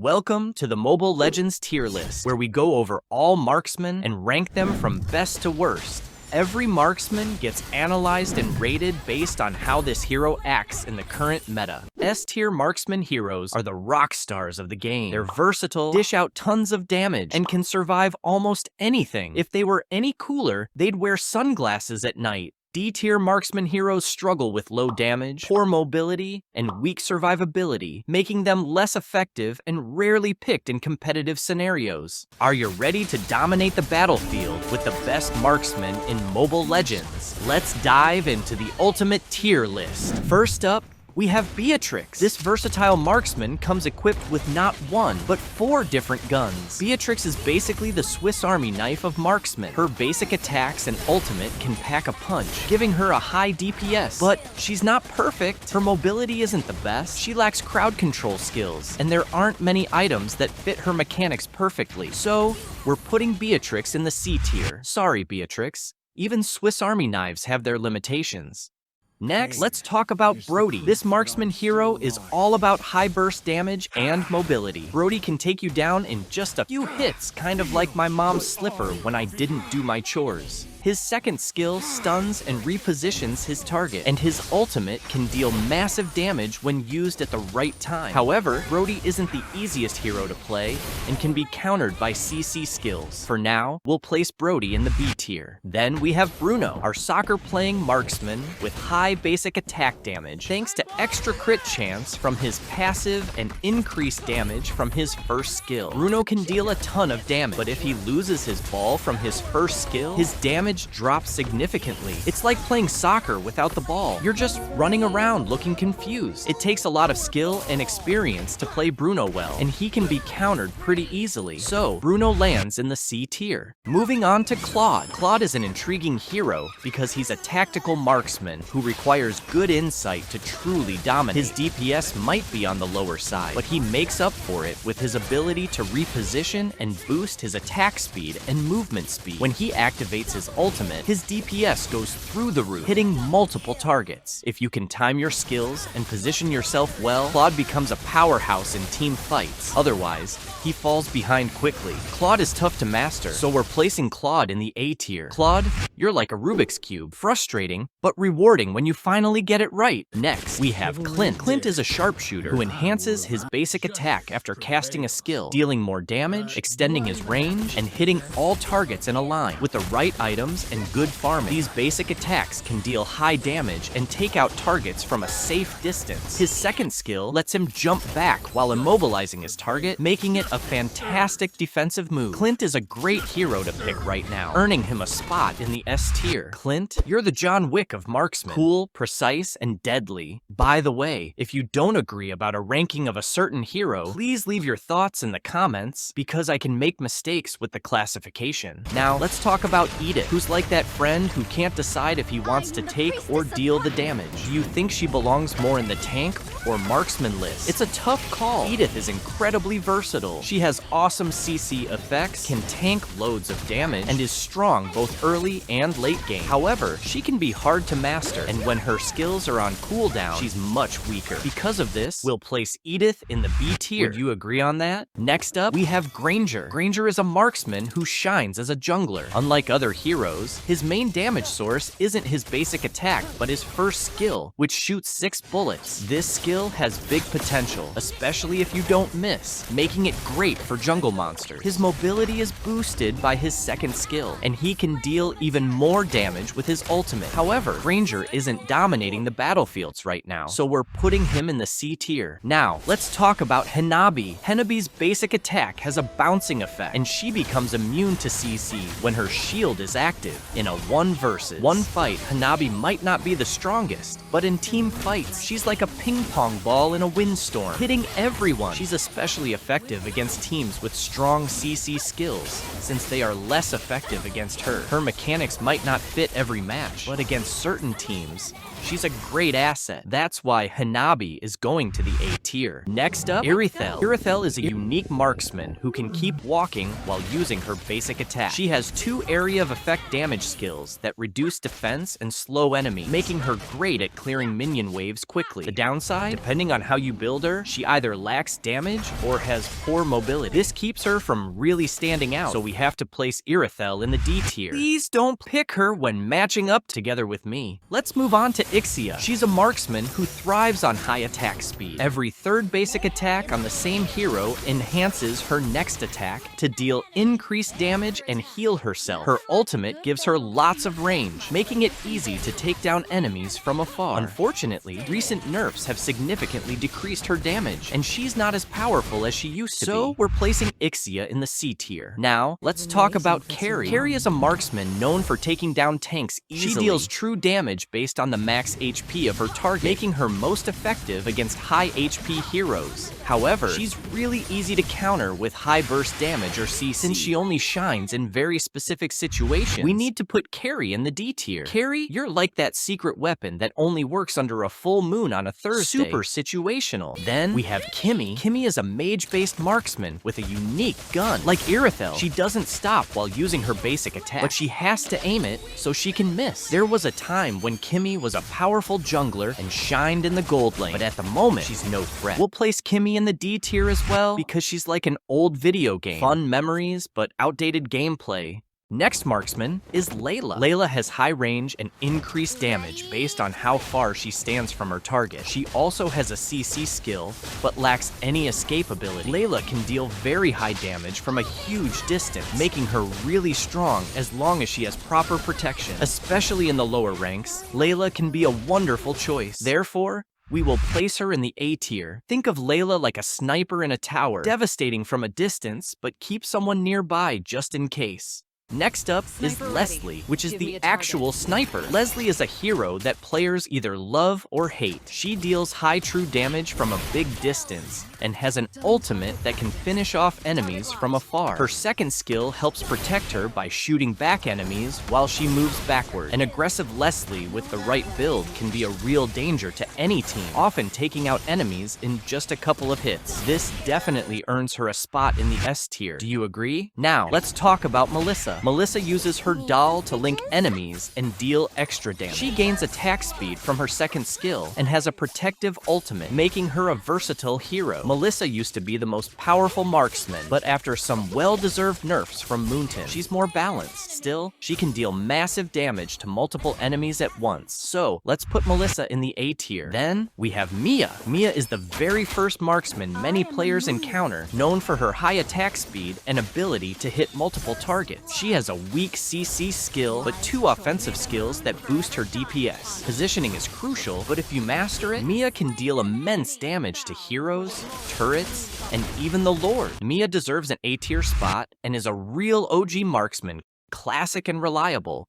Welcome to the Mobile Legends tier list, where we go over all marksmen and rank them from best to worst. Every marksman gets analyzed and rated based on how this hero acts in the current meta. S-tier marksman heroes are the rock stars of the game. They're versatile, dish out tons of damage, and can survive almost anything. If they were any cooler, they'd wear sunglasses at night. D-tier marksman heroes struggle with low damage, poor mobility, and weak survivability, making them less effective and rarely picked in competitive scenarios. Are you ready to dominate the battlefield with the best marksmen in Mobile Legends? Let's dive into the ultimate tier list. First up, we have Beatrix. This versatile marksman comes equipped with not one, but 4 different guns. Beatrix is basically the Swiss Army knife of marksmen. Her basic attacks and ultimate can pack a punch, giving her a high DPS. But she's not perfect. Her mobility isn't the best. She lacks crowd control skills, and there aren't many items that fit her mechanics perfectly. So, we're putting Beatrix in the C tier. Sorry, Beatrix. Even Swiss Army knives have their limitations. Next, let's talk about Brody. This marksman hero is all about high burst damage and mobility. Brody can take you down in just a few hits, kind of like my mom's slipper when I didn't do my chores. His second skill stuns and repositions his target, and his ultimate can deal massive damage when used at the right time. However, Brody isn't the easiest hero to play and can be countered by CC skills. For now, we'll place Brody in the B tier. Then we have Bruno, our soccer-playing marksman with high basic attack damage, thanks to extra crit chance from his passive and increased damage from his first skill. Bruno can deal a ton of damage, but if he loses his ball from his first skill, his damage drops significantly. It's like playing soccer without the ball. You're just running around looking confused. It takes a lot of skill and experience to play Bruno well, and he can be countered pretty easily. So, Bruno lands in the C tier. Moving on to Claude. Claude is an intriguing hero because he's a tactical marksman who requires good insight to truly dominate. His DPS might be on the lower side, but he makes up for it with his ability to reposition and boost his attack speed and movement speed. When he activates his ultimate, his DPS goes through the roof, hitting multiple targets. If you can time your skills and position yourself well, Claude becomes a powerhouse in team fights. Otherwise, he falls behind quickly. Claude is tough to master, so we're placing Claude in the A tier. Claude, you're like a Rubik's Cube. Frustrating, but rewarding when you finally get it right. Next, we have Clint. Clint is a sharpshooter who enhances his basic attack after casting a skill, dealing more damage, extending his range, and hitting all targets in a line. With the right items and good farming, these basic attacks can deal high damage and take out targets from a safe distance. His second skill lets him jump back while immobilizing his target, making it a fantastic defensive move. Clint is a great hero to pick right now, earning him a spot in the S tier. Clint, you're the John Wick of marksmen. Cool, precise, and deadly. By the way, if you don't agree about a ranking of a certain hero, please leave your thoughts in the comments because I can make mistakes with the classification. Now, let's talk about Edith, who's like that friend who can't decide if he wants to take or deal the damage. Do you think she belongs more in the tank or marksman list? It's a tough call. Edith is incredibly versatile. She has awesome CC effects, can tank loads of damage, and is strong both early and late game. However, she can be hard to master, and when her skills are on cooldown, she's much weaker. Because of this, we'll place Edith in the B tier. Would you agree on that? Next up, we have Granger. Granger is a marksman who shines as a jungler. Unlike other heroes, his main damage source isn't his basic attack, but his first skill, which shoots 6 bullets. This skill has big potential, especially if you don't miss, making it great for jungle monsters. His mobility is boosted by his second skill, and he can deal even more damage with his ultimate. However, Granger isn't dominating the battlefields right now, so we're putting him in the C tier. Now, let's talk about Hanabi. Hanabi's basic attack has a bouncing effect, and she becomes immune to CC when her shield is active. In a 1 versus 1 fight, Hanabi might not be the strongest, but in team fights, she's like a ping pong ball in a windstorm, hitting everyone. She's especially effective against teams with strong CC skills, since they are less effective against her. Her mechanics might not fit every match, but against certain teams, she's a great asset. That's why Hanabi is going to the A tier. Next up, Irithel. Irithel is a unique marksman who can keep walking while using her basic attack. She has 2 area of effect damage skills that reduce defense and slow enemy, making her great at clearing minion waves quickly. The downside, depending on how you build her, she either lacks damage or has poor mobility. This keeps her from really standing out, so we have to place Irithel in the D tier. Please don't pick her when matching up together with me. Let's move on to Ixia. She's a marksman who thrives on high attack speed. Every third basic attack on the same hero enhances her next attack to deal increased damage and heal herself. Her ultimate gives her lots of range, making it easy to take down enemies from afar. Unfortunately, recent nerfs have significantly decreased her damage, and she's not as powerful as she used to be. So we're placing Ixia in the C tier. Now, let's talk about Carrie. Carrie is a marksman known for taking down tanks easily. She deals true damage based on the max HP of her target, making her most effective against high HP heroes. However, she's really easy to counter with high burst damage or CC, since she only shines in very specific situations. We need to put Carrie in the D tier. Carrie, you're like that secret weapon that only works under a full moon on a Thursday. Super situational. Then we have Kimmy. Kimmy is a mage-based marksman with a unique gun. Like Irithel, she doesn't stop while using her basic attack, but she has to aim it so she can miss. There was a time when Kimmy was a powerful jungler and shined in the gold lane, but at the moment, she's no threat. We'll place Kimmy in the D tier as well because she's like an old video game. Fun memories, but outdated gameplay. Next marksman is Layla. Layla has high range and increased damage based on how far she stands from her target. She also has a CC skill, but lacks any escape ability. Layla can deal very high damage from a huge distance, making her really strong as long as she has proper protection. Especially in the lower ranks, Layla can be a wonderful choice. Therefore, we will place her in the A tier. Think of Layla like a sniper in a tower, devastating from a distance, but keep someone nearby just in case. Next up is Leslie, which is the actual sniper. Leslie is a hero that players either love or hate. She deals high true damage from a big distance and has an ultimate that can finish off enemies from afar. Her second skill helps protect her by shooting back enemies while she moves backward. An aggressive Leslie with the right build can be a real danger to any team, often taking out enemies in just a couple of hits. This definitely earns her a spot in the S tier. Do you agree? Now, let's talk about Melissa. Melissa uses her doll to link enemies and deal extra damage. She gains attack speed from her second skill and has a protective ultimate, making her a versatile hero. Melissa used to be the most powerful marksman, but after some well-deserved nerfs from Moonton, she's more balanced. Still, she can deal massive damage to multiple enemies at once. So, let's put Melissa in the A tier. Then, we have Mia. Mia is the very first marksman many players encounter, known for her high attack speed and ability to hit multiple targets. She has a weak CC skill, but 2 offensive skills that boost her DPS. Positioning is crucial, but if you master it, Mia can deal immense damage to heroes, turrets, and even the Lord. Mia deserves an A tier spot and is a real OG marksman, classic and reliable.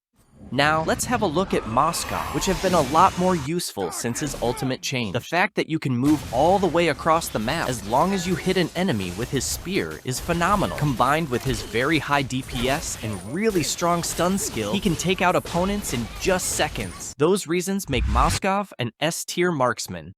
Now, let's have a look at Moscow, which have been a lot more useful since his ultimate change. The fact that you can move all the way across the map as long as you hit an enemy with his spear is phenomenal. Combined with his very high DPS and really strong stun skill, he can take out opponents in just seconds. Those reasons make Moscow an S tier marksman.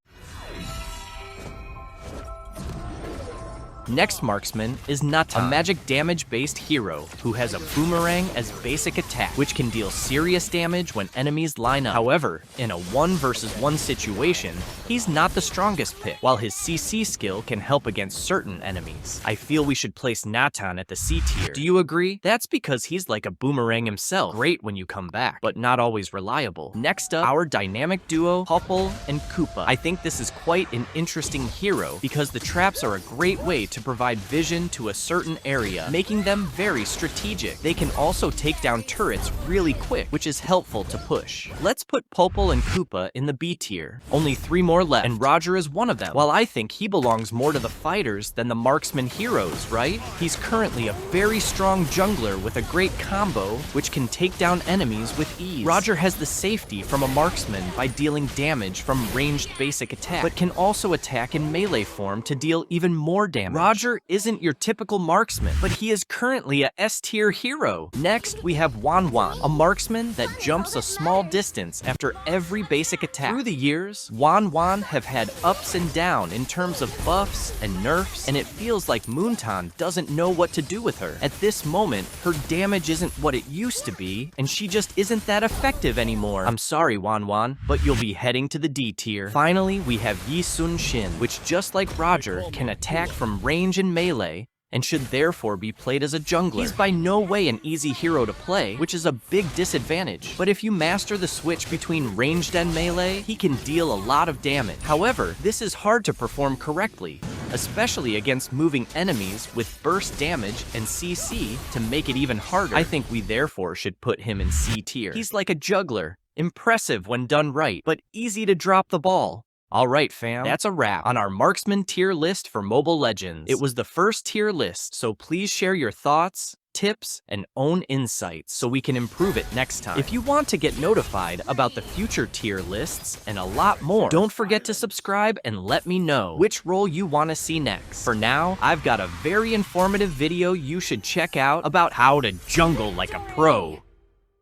Next marksman is Natan, a magic damage-based hero who has a boomerang as basic attack, which can deal serious damage when enemies line up. However, in a 1 versus 1 situation, he's not the strongest pick, while his CC skill can help against certain enemies. I feel we should place Natan at the C tier. Do you agree? That's because he's like a boomerang himself, great when you come back, but not always reliable. Next up, our dynamic duo, Popple and Koopa. I think this is quite an interesting hero because the traps are a great way to provide vision to a certain area, making them very strategic. They can also take down turrets really quick, which is helpful to push. Let's put Popple and Koopa in the B tier. Only 3 more left, and Roger is one of them. While I think he belongs more to the fighters than the marksman heroes, right? He's currently a very strong jungler with a great combo, which can take down enemies with ease. Roger has the safety from a marksman by dealing damage from ranged basic attack, but can also attack in melee form to deal even more damage. Roger isn't your typical marksman, but he is currently a S-tier hero. Next, we have Wan Wan, a marksman that jumps a small distance after every basic attack. Through the years, Wan Wan have had ups and downs in terms of buffs and nerfs, and it feels like Moonton doesn't know what to do with her. At this moment, her damage isn't what it used to be, and she just isn't that effective anymore. I'm sorry, Wan Wan, but you'll be heading to the D tier. Finally, we have Yi Sun Shin, which just like Roger, can attack from range and melee, and should therefore be played as a jungler. He's by no way an easy hero to play, which is a big disadvantage. But if you master the switch between ranged and melee, he can deal a lot of damage. However, this is hard to perform correctly, especially against moving enemies with burst damage and CC to make it even harder. I think we therefore should put him in C tier. He's like a juggler, impressive when done right, but easy to drop the ball. Alright fam, that's a wrap on our Marksman tier list for Mobile Legends. It was the first tier list, so please share your thoughts, tips, and own insights so we can improve it next time. If you want to get notified about the future tier lists and a lot more, don't forget to subscribe and let me know which role you want to see next. For now, I've got a very informative video you should check out about how to jungle like a pro.